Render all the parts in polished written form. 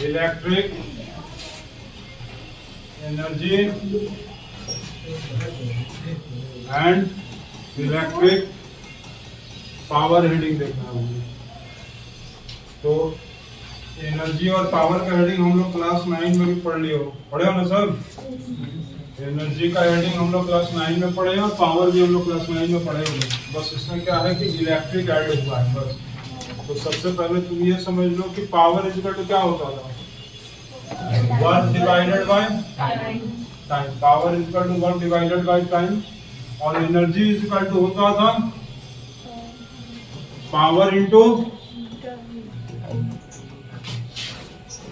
Electric energy and electric power heading देखना है मुझे। तो एनर्जी और पावर का हेडिंग हम लोग क्लास 9 में भी पढ़े हो ना सर? एनर्जी का हेडिंग हम लोग क्लास 9 में पढ़े और पावर भी हम लोग क्लास 9 में पढ़े होंगे। बस इसमें क्या है कि इलेक्ट्रिक ऐड हुआ है बस। तो सबसे पहले तुम ये समझ लो कि पावर इक्वल टू क्या होता था? Work divided by time. Power equal to work divided by time. और एनर्जी इक्वल टू होता था पावर इनटू,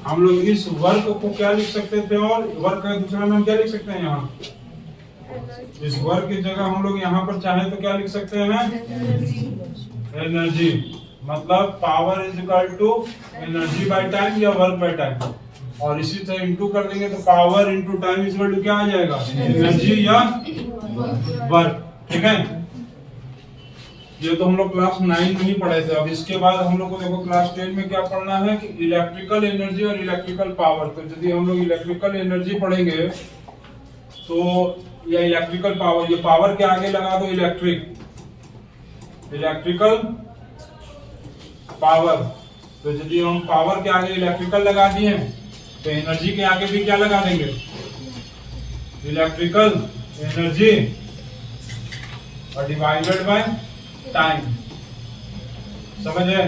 हम लोग इस वर्क को क्या लिख सकते थे और वर्क का दूसरा नाम क्या लिख सकते हैं? यहाँ इस वर्क की जगह हम लोग यहाँ पर चाहे तो क्या लिख सकते हैं? एनर्जी। मतलब power is equal to energy by time या वर्क बाय टाइम। और इसी तरह इनटू कर देंगे तो power into time is equal to क्या आ जाएगा? एनर्जी या वर्क। ठीक है, ये तो हम लोग क्लास 9 में ही पढ़े थे। अब इसके बाद हम लोग को देखो क्लास 10 में क्या पढ़ना है कि इलेक्ट्रिकल एनर्जी और इलेक्ट्रिकल पावर। तो यदि हम लोग इलेक्ट्रिकल एनर्जी पढ़ेंगे तो या इलेक्ट्रिकल पावर, ये पावर के आगे लगा दो इलेक्ट्रिक, इलेक्ट्रिकल पावर। तो यदि हम पावर के आगे इलेक्ट्रिकल लगा दिए तो एनर्जी के आगे भी क्या लगा देंगे? इलेक्ट्रिकल एनर्जी और डिवाइडेड बाय टाइम। समझे?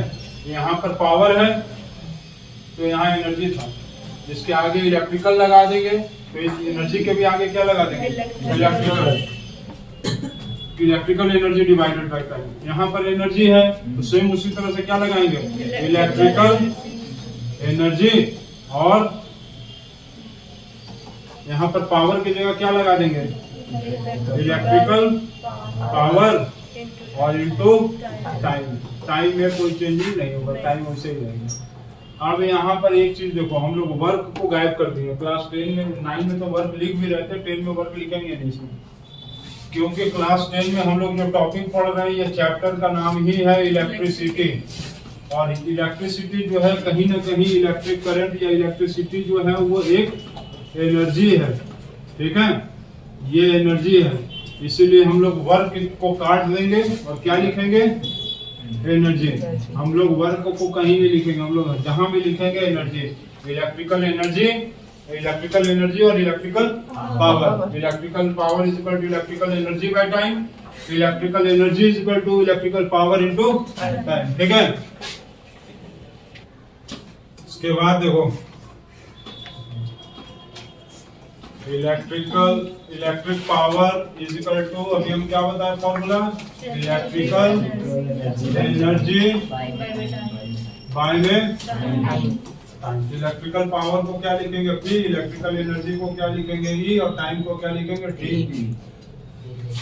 यहाँ पर पावर है तो यहाँ एनर्जी था, जिसके आगे इलेक्ट्रिकल लगा देंगे तो इस एनर्जी के भी आगे क्या लगा देंगे? Electrical. Electrical energy divided by time. यहाँ पर एनर्जी है तो सेम उसी तरह से क्या लगाएंगे? Electrical energy. और यहाँ पर पावर की जगह क्या लगा देंगे? इलेक्ट्रिकल पावर और इनटू टाइम। टाइम में कोई चेंजिंग नहीं होगा, टाइम वैसे ही रहेगा। अब यहाँ पर एक चीज देखो, हम लोग वर्क को गायब कर दिए। क्लास 10 में 9 में तो वर्क लिख भी रहते, 10 में वर्क लिखेंगे नहीं इसमें, क्योंकि क्लास 10 में हम लोग जो टॉपिक पढ़ रहे हैं ये चैप्टर का नाम ही है इलेक्ट्रिसिटी। और इलेक्ट्रिसिटी जो है कहीं ना कहीं इलेक्ट्रिक करंट या इलेक्ट्रिसिटी जो है वो एक एनर्जी है। ठीक है, ये एनर्जी है, इसीलिए हम लोग वर्क को काट देंगे और क्या लिखेंगे? एनर्जी। हम लोग वर्क को कहीं नहीं लिखेंगे, हम लोग जहां भी लिखेंगे energy. Electrical energy, electrical energy और electrical power. Electrical power is equal to electrical energy by time. Electrical energy is equal to electrical power into time. ठीक है, इसके बाद देखो electric power is equal to, अभी हम क्या बताए फॉर्मूला? इलेक्ट्रिकल एनर्जी बाय में टाइम। इलेक्ट्रिकल पावर को क्या लिखेंगे? P। इलेक्ट्रिकल एनर्जी को क्या लिखेंगे? E। और टाइम को क्या लिखेंगे? T।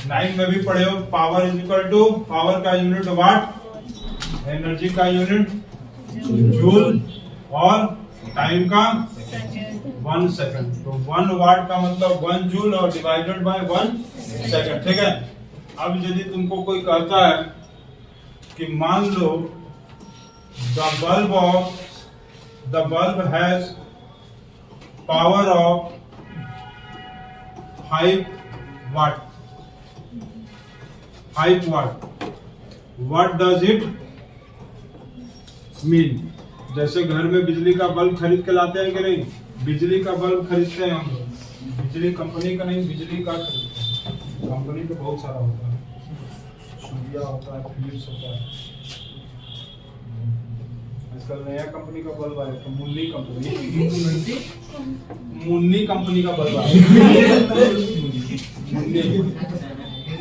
9 में भी पढ़े हो, power is equal to, power का यूनिट वाट, एनर्जी का यूनिट जूल और टाइम का 1 सेकंड। तो 1 वाट का मतलब 1 जूल और डिवाइडेड बाय 1 सेकंड। ठीक है, अब यदि तुमको कोई कहता है कि मान लो the bulb has power of 5 watt, what does it mean? जैसे घर में बिजली का बल्ब खरीद के लाते हैं कि नहीं? बिजली का बल्ब खरीदते हैं हम लोग, बिजली कंपनी का नहीं, बिजली का खरीदते हैं। कंपनी तो बहुत सारा होता है, सूर्या होता है, फिलिप्स होता है। आजकल नया कंपनी का बल्ब आया तो मुन्नी कंपनी का बल्ब आया।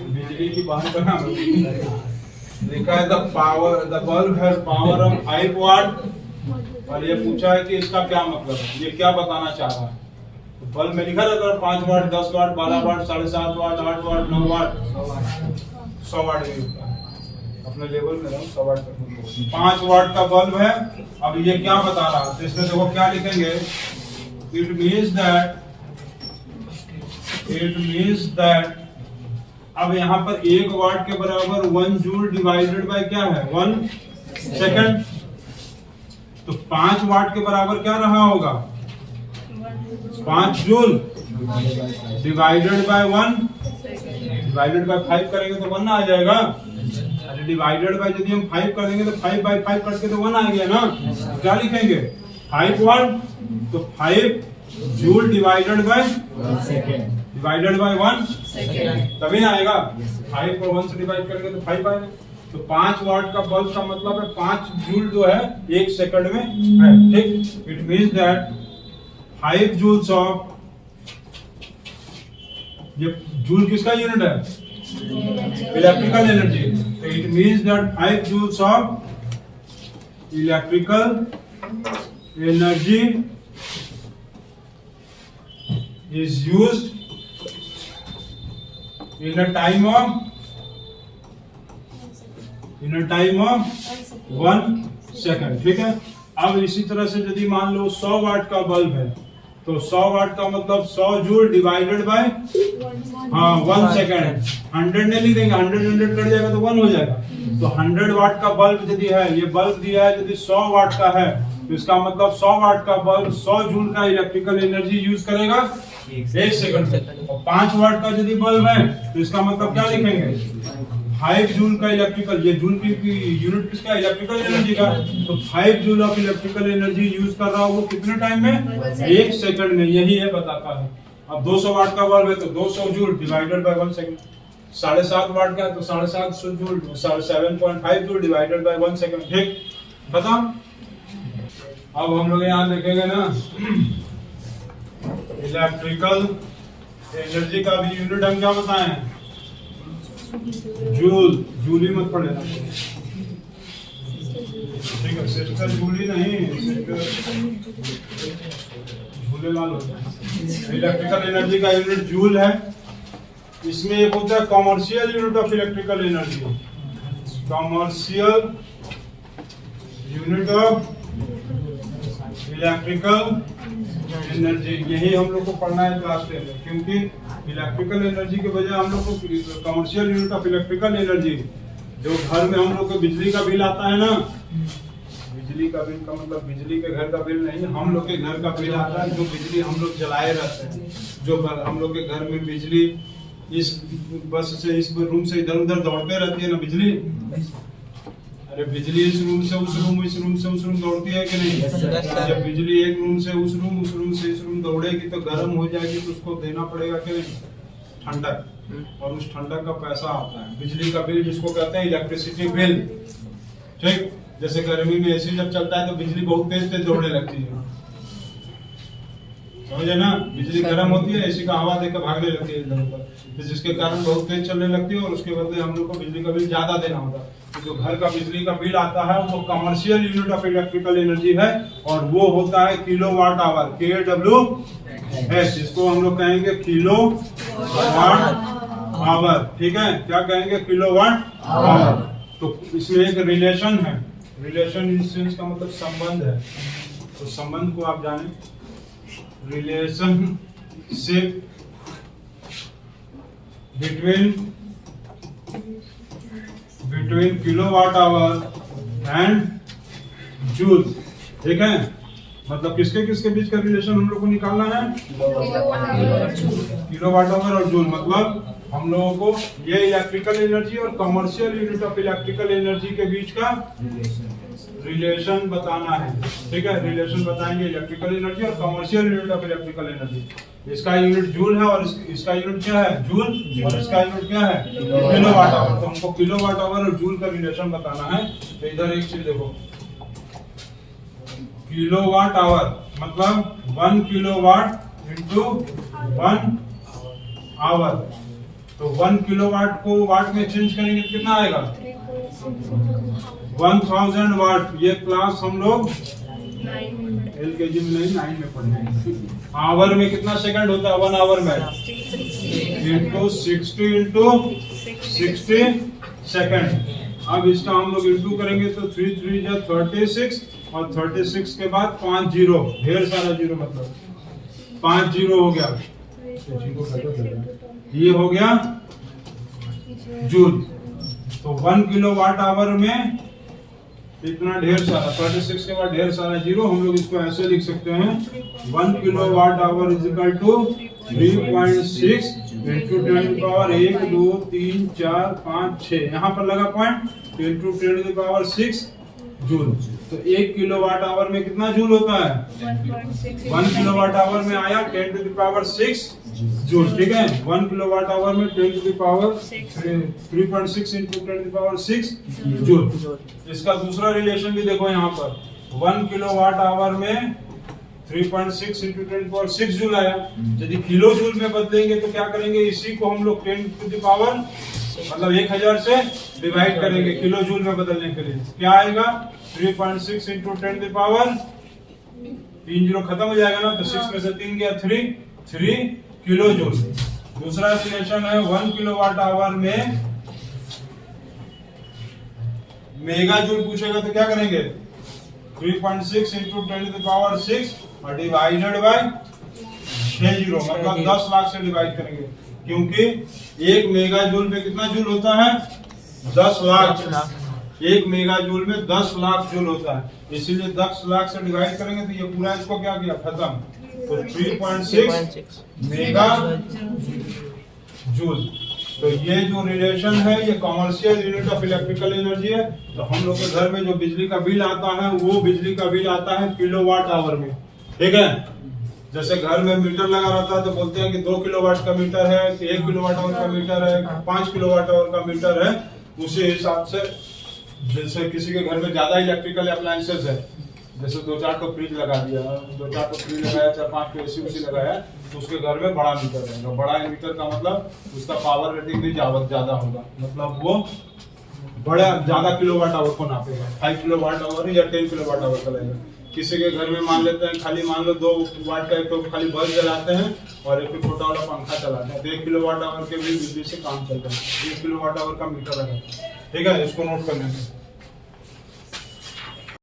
बिजली की बात करना लिखा है the bulb has power of 5 वाट। और ये पूछा है कि इसका क्या मतलब है, ये क्या बताना चाह रहा है? तो बल्ब में लिखा रहता है 5 वाट, 10 वाट, 12 वाट, 7.5 वाट, 8 वाट, 9 वाट, 100 वाट भी होता है। अपने लेवल में रहो, 100 वाट तक 5 वाट का बल्ब है। अब ये क्या बता रहा है? तो इसमें देखो क्या लिखेंगे? इट मीन्स दैट अब यहाँ पर 1 वाट के बराबर 1 जूल डिवाइडेड बाय क्या है? 1 सेकंड। तो 5 वाट के बराबर क्या रहा होगा? 5 joule divided by 1, divided by 5 करेंगे तो 1 आ जाएगा। अरे डिवाइडेड बाय यदि हम 5 कर देंगे तो 5 बाय 5 करके तो 1 आ गया ना। तो क्या लिखेंगे? 5 वाट, तो 5 joule divided by 1 second, divided by 1 second, तभी ना आएगा। 5 को 1 से डिवाइड करेंगे तो 5 आएगा। तो 5 वाट का बल्ब का मतलब है 5 जूल जो है 1 सेकंड में है, ठीक। It means that 5 joules of, ये जूल किसका यूनिट है? Electrical energy. तो it means that 5 joules of electrical energy is used in a time of 1 second, ठीक है। अब इसी तरह से यदि मान लो 100 वाट का बल्ब है तो 100 वाट का मतलब 100 जूल डिवाइडेड बाय 1 सेकंड। 100 नहीं लिख देंगे, 100 कट जाएगा तो 1 हो जाएगा। तो 100 वाट का बल्ब यदि है, ये बल्ब दिया है यदि 100 वाट का है तो इसका मतलब 100 वाट का बल्ब 100 जूल का इलेक्ट्रिकल एनर्जी यूज करेगा 1 सेकंड में। और 5 वाट का यदि बल्ब है तो इसका मतलब क्या लिखेंगे? 5 जूल का इलेक्ट्रिकल, ये जूल की यूनिट किसका? इलेक्ट्रिकल एनर्जी का। तो 5 joule of electrical energy use कर रहा होगा कितने टाइम में? 1 सेकंड में। यही है बताता है। अब 200 वाट का बल्ब है तो 200 जूल डिवाइडेड बाय 1 सेकंड। 7.5 वाट का है तो 7.5 joule 7.5 joule divided by 1 second, ठीक। बताओ अब हम लोग यहाँ देखेंगे ना, इलेक्ट्रिकल एनर्जी का भी यूनिट हम क्या बताएं? जूल। जूल ही मत पढ़े ना, ठीक है। सिस्टर जूल ही नहीं, झूलेलाल होता है। इलेक्ट्रिकल एनर्जी का यूनिट जूल है। इसमें एक होता है commercial unit of electrical energy, commercial unit of electrical energy. यही हम लोग को पढ़ना है क्लास 10 में, क्योंकि इलेक्ट्रिकल एनर्जी के बजाय हम लोग को commercial unit of electrical energy, जो घर में हम लोग को बिजली का बिल आता है ना, बिजली का बिल का मतलब बिजली के घर का बिल नहीं, हम लोग के घर का बिल आता है, जो बिजली हम लोग जलाए रहते हैं, जो हम लोग के घर में बिजली इस बस से इस रूम से इधर उधर दौड़ते रहती है ना बिजली। अरे बिजली इस रूम से उस रूम, इस रूम से उस रूम दौड़ती है कि नहीं? जब बिजली एक रूम से उस रूम, उस रूम से इस रूम दौड़ेगी तो गर्म हो जाएगी, तो उसको देना पड़ेगा कि नहीं? ठंडक। और उस ठंडक का पैसा आता है बिजली का बिल, जिसको कहते हैं इलेक्ट्रिसिटी बिल, ठीक। जैसे गर्मी में एसी जब चलता है तो बिजली बहुत तेज तेज दौड़ने लगती है, समझे ना? बिजली गर्म होती है, एसी का हवा देकर भागने लगती है इधर उधर, तो जिसके कारण बहुत तेज चलने लगती है और उसके बदले हम लोग को बिजली का बिल ज्यादा देना होता है। तो जो घर का बिजली का बिल आता है वो commercial unit of electrical energy है, और वो होता है किलोवाट आवर, KWH, जिसको हम लोग कहेंगे किलोवाट आवर, ठीक है। क्या कहेंगे? Kilowatt hour. तो इसमें एक रिलेशन है, रिलेशन इन सेंस का मतलब संबंध है। तो संबंध को आप जाने, relationship between kilowatt hour and joule, ठीक है। मतलब किसके किसके बीच का रिलेशन हम लोग को निकालना है? किलोवाट आवर और जूल। मतलब हम लोगों को ये इलेक्ट्रिकल एनर्जी और commercial unit of electrical energy के बीच का रिलेशन बताना है, ठीक है। रिलेशन बताएंगे इलेक्ट्रिकल एनर्जी और commercial unit of electrical energy. इसका यूनिट जूल है और इसका यूनिट क्या है? जूल। और इसका यूनिट क्या है? Kilowatt hour. तो हमको किलोवाट आवर और जूल का रिलेशन बताना है। तो इधर एक चीज देखो, किलोवाट आवर मतलब 1 किलोवाट इंटू 1 आवर। तो 1 किलोवाट को वाट में चेंज करेंगे तो कितना आएगा? 1000 वाट। ये क्लास हम लोग LKG में नहीं 9 में पढ़ेंगे। आवर में कितना सेकंड होता है? 1 आवर में इंटू 60 इंटू 60 सेकंड। अब इसका हम लोग इंटू करेंगे तो 3 3 जा 36 और 36 के बाद 5 जीरो, ढेर सारा जीरो, मतलब 5 जीरो हो गया। ये हो गया जूल। तो 1 किलोवाट आवर में इतना ढेर सारा 36 के बाद ढेर सारा जीरो, हम लोग इसको ऐसे लिख सकते हैं 1 kilowatt hour is equal to 3.6 into 10 की पावर 1 2 3 4 5 6, यहाँ पर लगा पॉइंट, इंटू 10 की पावर 6 जूल। तो 1 किलोवाट आवर में कितना जूल होता है? 1 किलोवाट आवर में आया 10 टू द पावर 6 जूल, ठीक है। 1 किलोवाट आवर में 10 to the power 3.6 into 10 to the power 6 joule. इसका दूसरा रिलेशन भी देखो यहाँ पर, 1 किलोवाट आवर में 3.6 into 10 to the power 6 joule आया। यदि किलो जूल में बदलेंगे तो क्या करेंगे, इसी को हम लोग 10 टू द पावर मतलब 1000 से डिवाइड करेंगे किलो जूल में बदलने के लिए। क्या आएगा? 3.6 इंटू 10 की पावर 3 जीरो खत्म हो जाएगा ना, तो 6 में से 3 गया 3 किलो जूल। दूसरा रिलेशन है 1 किलोवाट आवर में मेगा जूल पूछेगा तो क्या करेंगे, 3.6 इंटू 10 की पावर 6 और डिवाइडेड बाय 6 जीरो, मतलब 10 लाख से डिवाइड करेंगे, क्योंकि 1 मेगा जूल में कितना जूल होता है? 10 लाख। 1 मेगा जूल में 10 लाख जूल होता है, इसीलिए 10 लाख से डिवाइड करेंगे तो ये पूरा इसको क्या किया, खत्म। तो 3.6 मेगा जूल। तो ये जो रिलेशन है ये commercial unit of electrical energy है। तो हम लोग के घर में जो बिजली का बिल आता है वो बिजली का बिल आता है किलोवाट आवर में, ठीक है। जैसे घर में मीटर लगा रहता है तो बोलते हैं कि 2 किलोवाट का मीटर है, 1 किलोवाट आवर का मीटर है, 5 किलोवाट आवर का मीटर है। उसी हिसाब से जैसे किसी के घर में ज्यादा इलेक्ट्रिकल अप्लायंसेस है, जैसे 2-4 तो फ्रिज लगा दिया, 2-4 तो फ्रिज लगाया, 4-5 तो एसी लगाया, तो उसके घर में बड़ा मीटर रहेगा। बड़ा मीटर का मतलब उसका पावर रेटिंग भी ज्यादा होगा, मतलब वो बड़ा ज्यादा किलोवाट आवर को नापेगा। 5 किलोवाट आवर या 10 किलोवाट आवर का लगेगा। किसी के घर में मान लेते हैं खाली मान लो 2 वाट का एक तो खाली बल्ब जलाते हैं और एक छोटा वाला पंखा चलाते हैं, तो 1 किलोवाट आवर के भी बिजली से काम चलता है। 1 किलोवाट आवर का मीटर है, ठीक है, इसको नोट कर लेंगे।